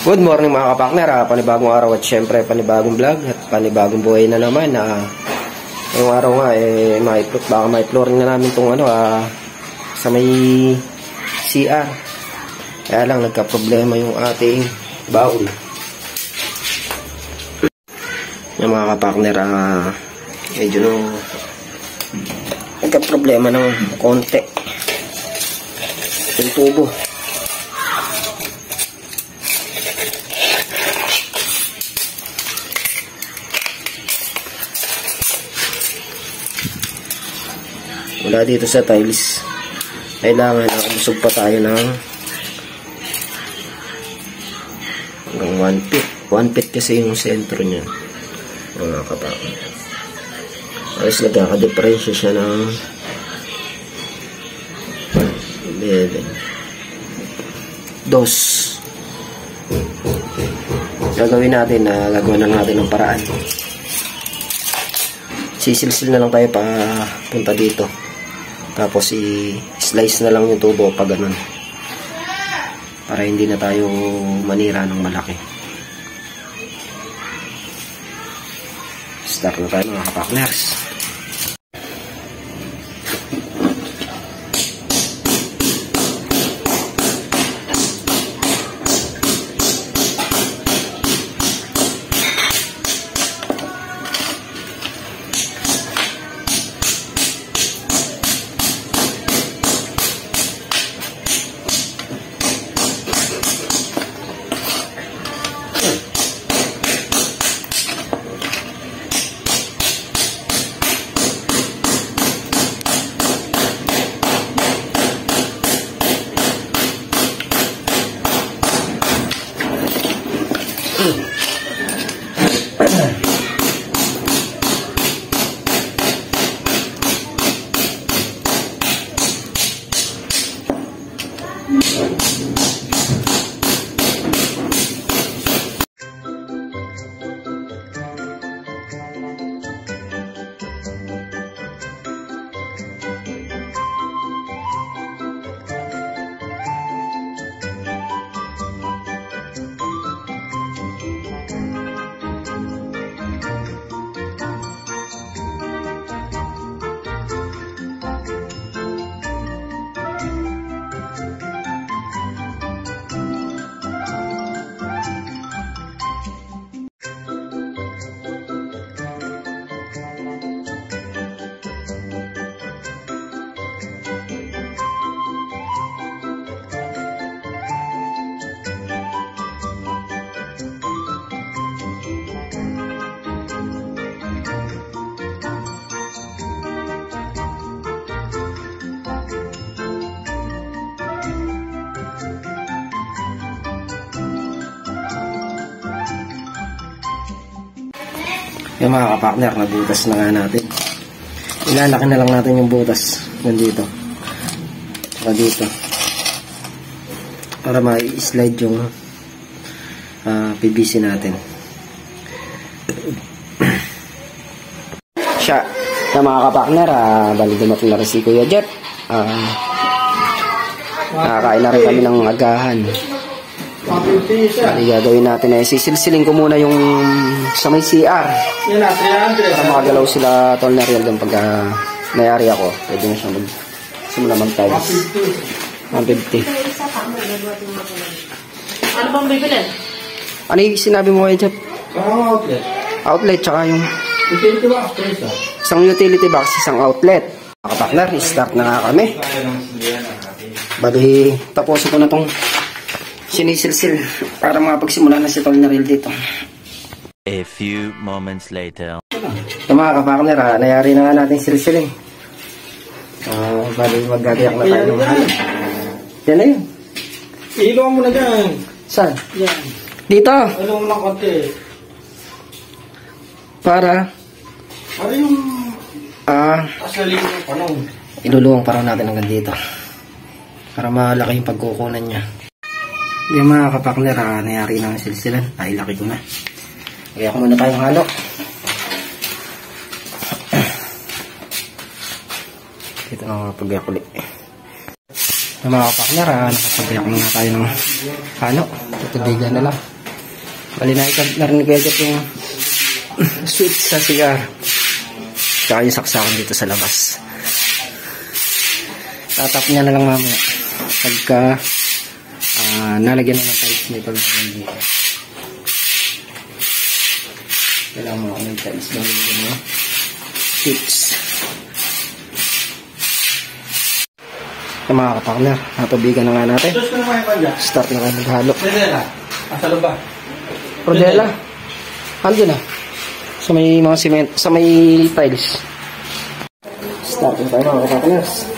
Good morning mga kapakner, panibagong araw at syempre panibagong vlog at panibagong buhay na naman. Yung araw nga baka ma-flooring na namin itong sa may CR. Kaya lang nagka-problema yung ating baul. Yung mga kapakner, medyo nagka-problema ng konti yung tubo. Wala dito sa tiles, kailangan nakabusog pa tayo ng hanggang 1 feet. 1 feet kasi yung sentro niya mga kapatid. Alas nagkaka-diferensya siya ng 11 gagawin natin gagawin lang natin ng paraan. Sisilsil na lang tayo pa punta dito, tapos i-slice na lang yung tubo pag ganun, para hindi na tayo manira ng malaki. Start na tayo mga kapakners. Yung mga kapakner, nabutas na nga natin. Ilalaki na lang natin yung butas nandito saka dito para ma-slide yung PVC natin. Siya yung mga kapakner, bali dumating na rin si Kuya Jet. Nakakain na rin kami ng agahan. Bali gagawin natin sisilsilin ko muna yung sa may CR para makagalaw sila tol na real pag nayari ako. Pwede na siya simula mag-tiles. 150. Ano bang bibilin? Ano yung sinabi mo kayo, Jeff? Outlet. Outlet, tsaka yung Utility box. isang utility box, isang outlet. Mga kapakner, start na nga kami. Bali, tapusin ko na tong sinisilsil para makapagsimula na si tol na real dito. A few moments later. Ito mga kapakner, nayari na nga natin silsilin. Bali magagayak na tayo ng halo. Yan na yun. Ilong mo na dyan. Saan? Yan. Dito. Ilong mo na konti. Para yung asaling ng panong. iluluwang para natin hanggang dito para malaki yung pagkukunan niya. Yung mga kapakner, nayari na ang silsilan. Nailaki ko na. Kaya ko muna tayong halo. Dito na mga pagkakuli. Yung mga kapakner, nakapagbiyak na nga tayo ng ano, tutubigan na lang. Bali narinig ko agad yung switch sa CR. Tsaka yung saksakan dito sa labas. Tatap niya na lang mamaya. Pagka nalagyan na ng tiles nito na dito. Kailangan mo ng tiles na nilagyan mo. Switch. Yung mga kapakner, natubigan na nga natin. Start na kayo maghalo. Rodela. Asa ba? Rodela. Ando na. Sa may mga cement, sa may tiles. Start na tayo mga kapakners.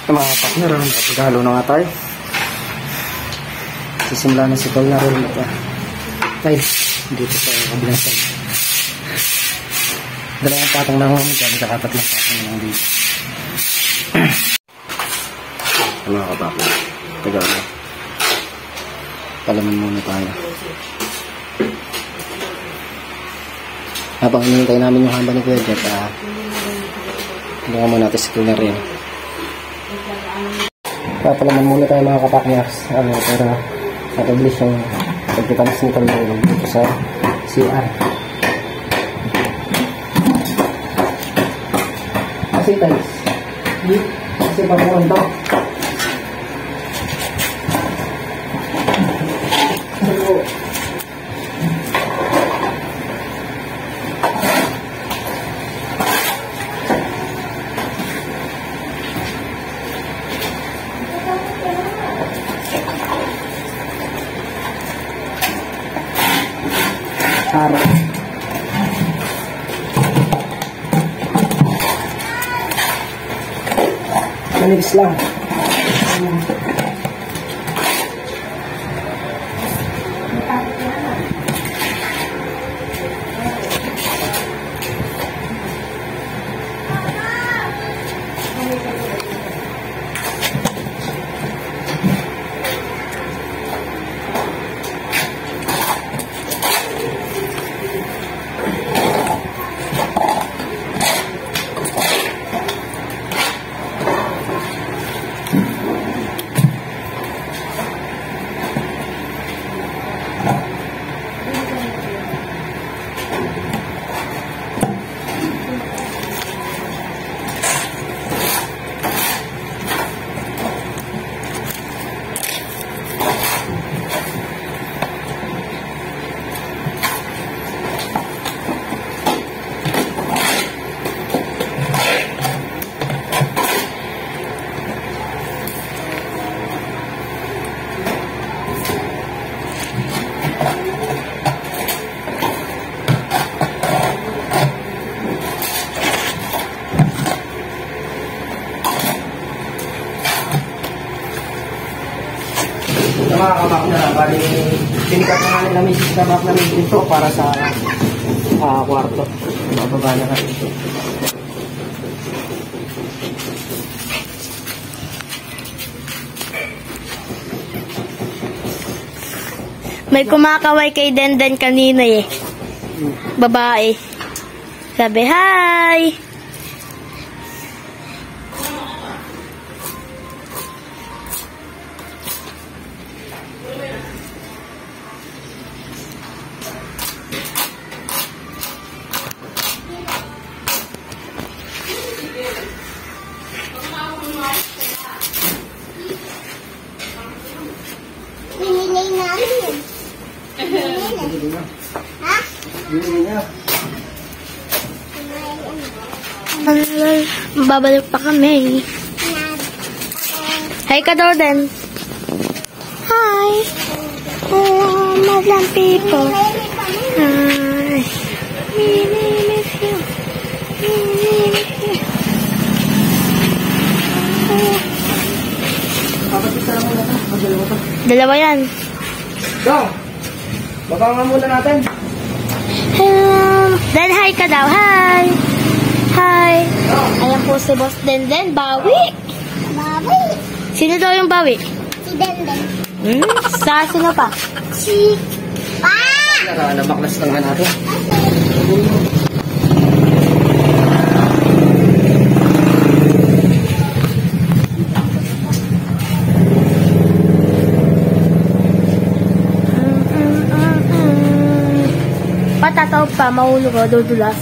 Mga partner, nakapaghalo na nga tayo. Sisimula na si Tol na rin ito. Tiles dito sa kabilang side. Dalawang patong na naman dyan, nakatatlong patong na dito. Mga kapatid, tagal na. Palaman muna tayo. Habang hinihintay namin yung hamba ni Kuya Jet, tulungan muna natin si Tol na rin. Papalaman muna tayo mga kapaknyas para matabilis yung pagkitamas nito dito sa CR. Kasi tiles. Kasi papungan to. Harap. Manipis lang. mga kabak na, bali, pinikat na nga nila may kabak na rin dito para sa kwarto. Mababa na natin ito. May kumakaway kay Denden kanina eh. Babae. Sabi, hi! Babalik pa kami. Hi ka daw din. Hi. Madlang people. Hi. Miss you. Dalawa yan. Go! Baba nga muna natin. Hello. Dan, hi ka daw. Hi. Hi. Ayan po si Boss Denden. Bawi. Bawi. Sino daw yung bawi? Si Denden. Sa sino pa? Si Pa. Namaklas lang nga natin. Patataw pa, mahulog o, dudulas.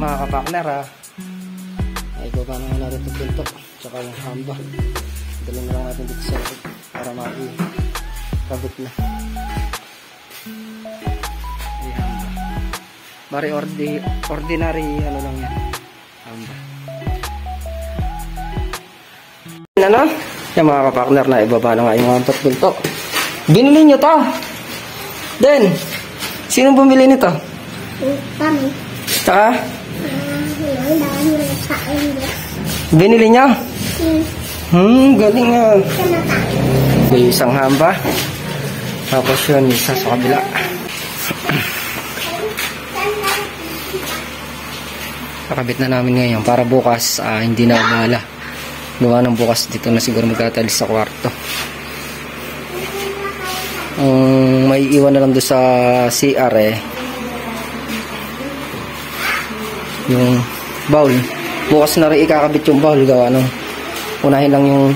Mga kapakner ay baba na nga natin itong pinto tsaka yung hamba, dala na lang natin dito sa loob para makikabit na yung hamba. Bari ordinary ano lang yan, hamba. Ano? Yung mga kapakner na ibaba na nga yung mga pinto. Binili nyo to? Den, sino bumili nito? Kami. Tsaka? Binili niya? Galing nga. May isang hamba. Tapos yun, isa sa kabila. Nakabit na namin ngayon para bukas hindi na umala. Gawa ng bukas dito na siguro magtatalis sa kwarto. May iwan na lang doon sa CR yung bowl. Bukas na rin ikakabit yung bowl. Gawa nung unahin lang yung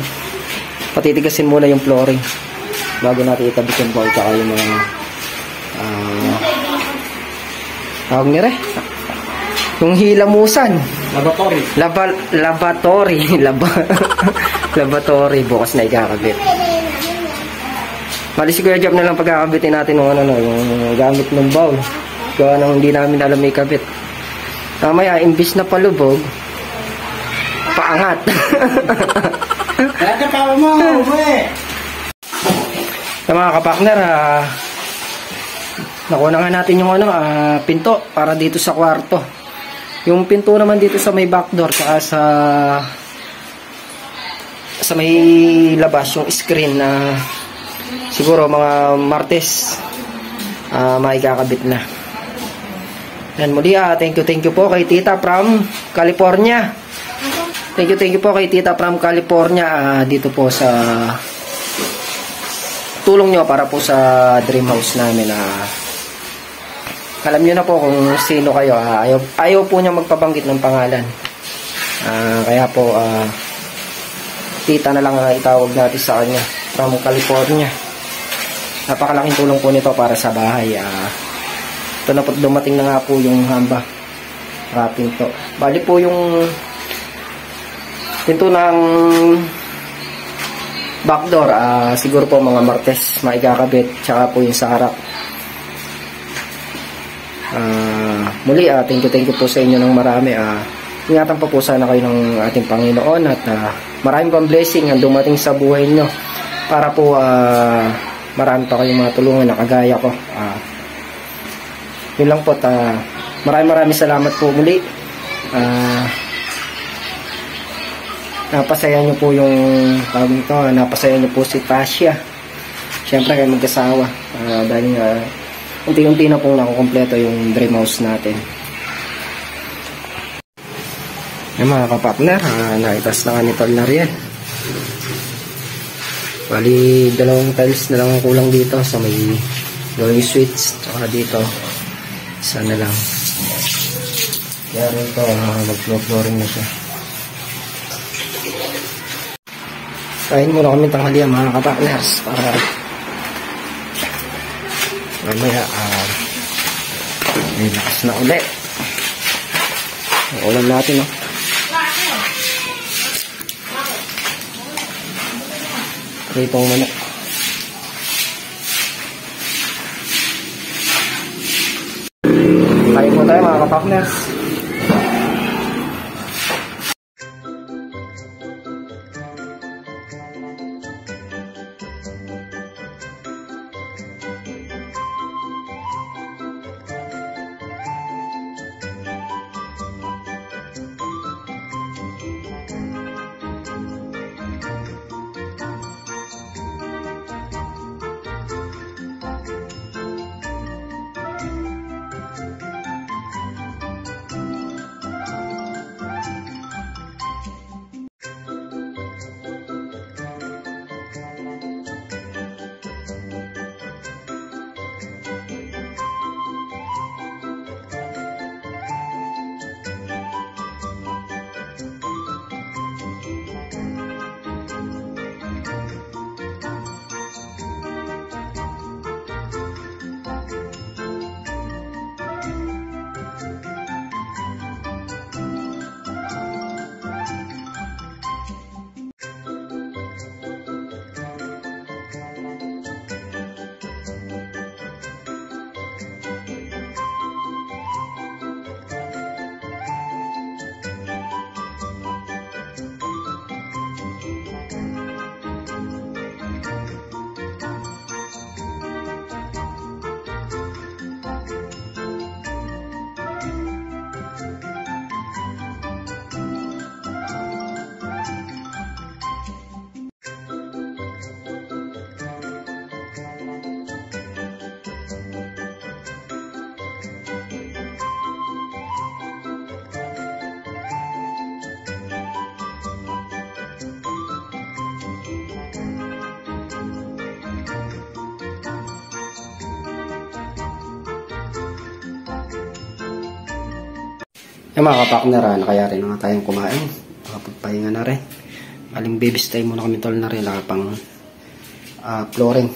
patitigasin muna yung flooring bago natin ikabit yung bowl tsaka yung mga tawag nila yung hilamusan. Lavatory. Bukas na ikakabit. Bali si Kuya Jab na lang pagkakabitin natin yung yung gamit ng bowl. Gawa nung hindi namin alam may kabit. Mamaya, imbis na palubog, paangat. Kaya katawa mo, uwe. Sa mga kapakner, nakuha na nga natin yung pinto para dito sa kwarto. Yung pinto naman dito sa may backdoor, saka sa may labas, yung screen na siguro mga Martes, maikakabit na. Yan muli thank you po kay Tita from California. Thank you po kay Tita from California dito po sa tulong nyo para po sa dream house namin. Alam nyo na po kung sino kayo. Ayaw po niya magpabanggit ng pangalan. Kaya po Tita na lang itawag natin sa kanya from California. Napakalaking tulong po nito para sa bahay. Ito na po, dumating na nga po yung hamba wrapping to. Bali po yung pinto ng backdoor, siguro po mga Martes maikakabit, tsaka po yung sa harap. Muli thank you po sa inyo ng marami. Ingatan pa po sana kayo ng ating Panginoon at maraming pang blessing ang dumating sa buhay nyo para po marami pa kayong matulungan na kagaya ko. Yun lang po. Maraming salamat po muli. Napasaya nyo po yung napasaya nyo po si Tasha. Siyempre kayo magkasawa. Dahil unti-unti na pong nakukompleto yung dream house natin. Yung mga kapatner, naitas na nga ni Tol Nariel. Bali, 2 tiles na lang ang kulang dito sa may going switch. Tsaka dito, isa na lang. Kaya rito, mag-flooring na siya. Kain muna kami tanghalian mga kapatners para mamaya may lakas na ulit. Ang ulam natin, no? Pritong manok. Kain po tayo mga kapatners. Yung mga kapakner, kaya rin nga tayong kumain. Nakapagpahinga na rin. Aling babies tayo muna kami Tol Nariel pang flooring.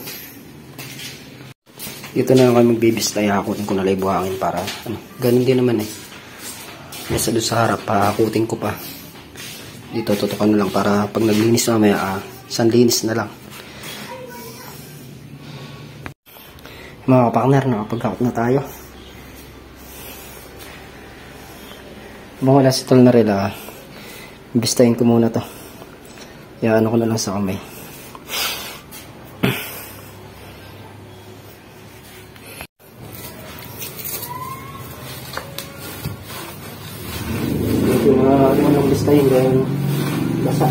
Dito na lang kami mag-babies tayo. Hakutin ko na lang buhangin para ganun din naman nasa doon sa harap, hakutin ko pa. Dito tutukan na lang para pag naglinis mamaya, sanlinis na lang. Mga kapakner, nakapag-out na tayo. Habang wala si Tol Nariel, bistahin ko muna to. Yan, ko na lang sa kamay. Ito na bistahin dahil basa.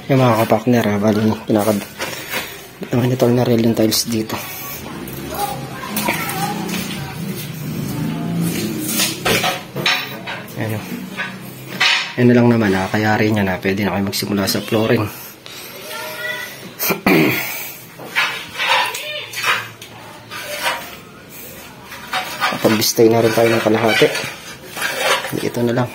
Yung mga kapakner, bali pinakad ang ito na rail yung tiles dito. Ayan. Yan lang naman, kayari niya na pwede na kayo magsimula sa flooring. Kapag-stay na rin tayo ng kalahati. Ito na lang.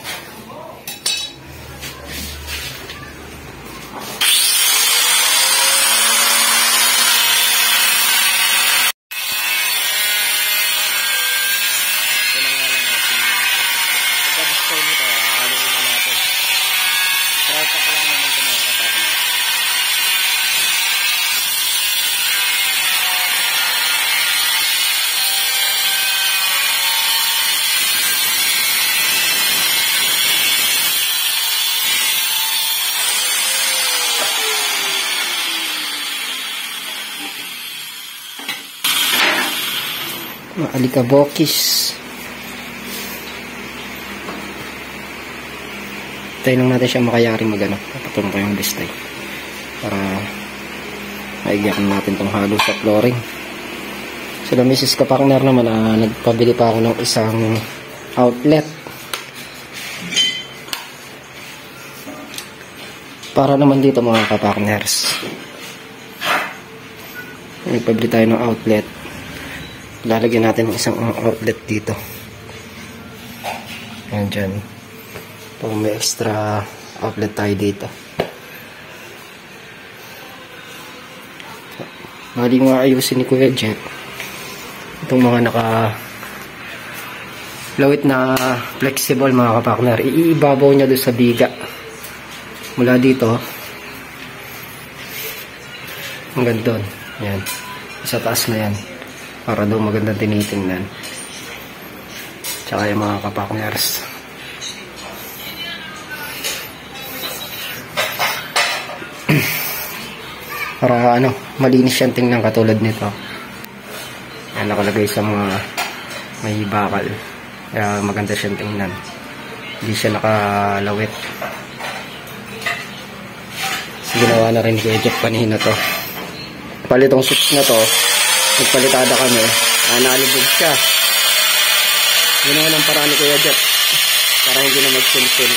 Alikabokis. Tayo lang natin siya makayari magano. Papatulong ko yung listay para maigyakan natin tong halo sa flooring. Sila Mrs. Kapakner naman, nagpabili pa ako ng isang outlet para naman dito mga kapakners. Nagpabili tayo ng outlet. Lalagyan natin ng isang outlet dito. Ayan dyan. Pag may extra outlet tayo dito. Bali mga ayusin ni Kuya Jet. Itong mga lawit na flexible mga kapakner. Iibabaw niya doon sa biga. Mula dito. Hanggang doon. Ayan. Sa taas na yan. Para daw magandang tinitingnan. Tsaka yung mga kapakners. Para malinis siyang tingnan katulad nito. Yan, nakalagay sa mga may bakal. Kaya maganda siyang tingnan. Hindi siya nakalawit. Ginawa na rin kay Jeff kanina to. Palitong switch na to. Nagpalitada kami, nalubog siya. Ginawa ng paraan ni Kuya Jeff para hindi na magsilsil.